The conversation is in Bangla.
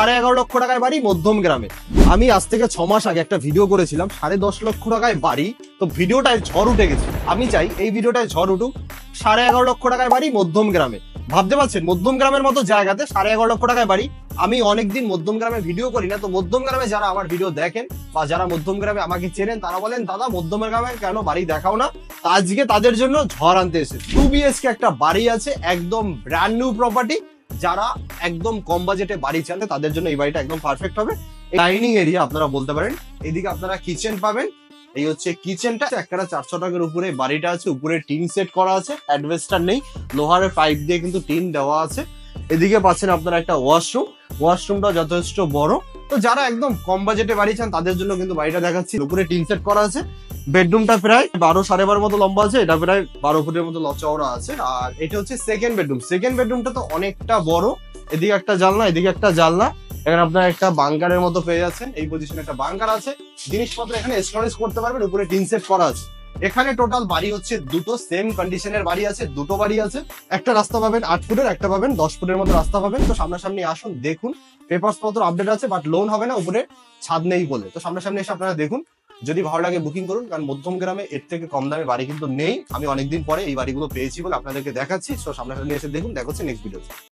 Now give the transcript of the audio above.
11.5 লক্ষ টাকায় বাড়ি মধ্যম গ্রামে। আমি আজ থেকে 6 মাস আগে একটা ভিডিও করেছিলাম 10.5 লক্ষ টাকায় বাড়ি, তো ভিডিওটায় ঝড় উঠে গেছে। আমি চাই এই ভিডিওটায় ঝড় উঠুক, 11.5 লক্ষ টাকায় বাড়ি মধ্যম গ্রামে। ভাবতে পারছেন মধ্যম গ্রামের মতো জায়গাতে 11.5 লক্ষ টাকায় বাড়ি। আমি অনেকদিন মধ্যম গ্রামে ভিডিও করি না, তো মধ্যম গ্রামে যারা আমার ভিডিও দেখেন বা যারা মধ্যম গ্রামে আমাকে চেনেন তারা বলেন দাদা মধ্যম গ্রামে কেন বাড়ি দেখাও না। আজকে তাদের জন্য ঝড় আনতে এসে 2 BHK একটা বাড়ি আছে, একদম ব্র্যান্ড নিউ প্রপার্টি। যারা একদম কম বাজেটে বাড়ি চান তাদের জন্য এই বাড়িটা একদম পারফেক্ট হবে। ডাইনিং এরিয়া আপনারা বলতে পারেন, এদিকে আপনারা কিচেন পাবেন। এই হচ্ছে কিচেনটা, একটা 400 টাকার উপরে বাড়িটা আছে। উপরে টিন সেট করা আছে, অ্যাডভেস্টার নেই, লোহারের পাইপ দিয়ে কিন্তু টিন দেওয়া আছে। এদিকে পাচ্ছেন আপনারা একটা ওয়াশরুম, ওয়াশরুমটা যথেষ্ট বড়। তো যারা একদম কম বাজেটে বাড়ি চান তাদের জন্য কিন্তু বাড়িটা দেখাচ্ছি। উপরে টিন সেট করা আছে। বেডরুমটা প্রায় 12-12.5 মতো লম্বা আছে, এটা প্রায় 12 ফুটের মতো চওড়া আছে। আর এটা হচ্ছে সেকেন্ড বেডরুম। সেকেন্ড বেডরুমটা তো অনেকটা বড়। এদিকে একটা জানলা, এদিকে একটা জানলা। এখানে আপনারা একটা বাংকারের মতো পেয়ে যাচ্ছেন। এই পজিশনে একটা বাংকার আছে, জিনিসপত্র এখানে স্টোরেজ করতে পারবেন। উপরে টিন সেট করা আছে। এখানে টোটাল বাড়ি হচ্ছে দুটো, সেম কন্ডিশনের বাড়ি আছে, দুটো বাড়ি আছে। একটা রাস্তা পাবেন 8 ফুটের, একটা পাবেন 10 ফুটের মতো রাস্তা পাবেন। তো সামনাসামনি আসুন, দেখুন। পেপারস পত্র আপডেট আছে, বাট লোন হবে না, উপরে ছাদ নেই বলে। তো সামনাসামনি এসে আপনারা দেখুন, যদি ভালো লাগে বুকিং করুন, কারণ মধ্যম গ্রামে এর থেকে কম দামে বাড়ি কিন্তু নেই। আমি অনেকদিন পরে এই বাড়িগুলো পেয়েছি বলে আপনাদেরকে দেখাচ্ছি। তো সামনাসামনি এসে দেখুন। দেখা হচ্ছে নেক্সট ভিডিওতে।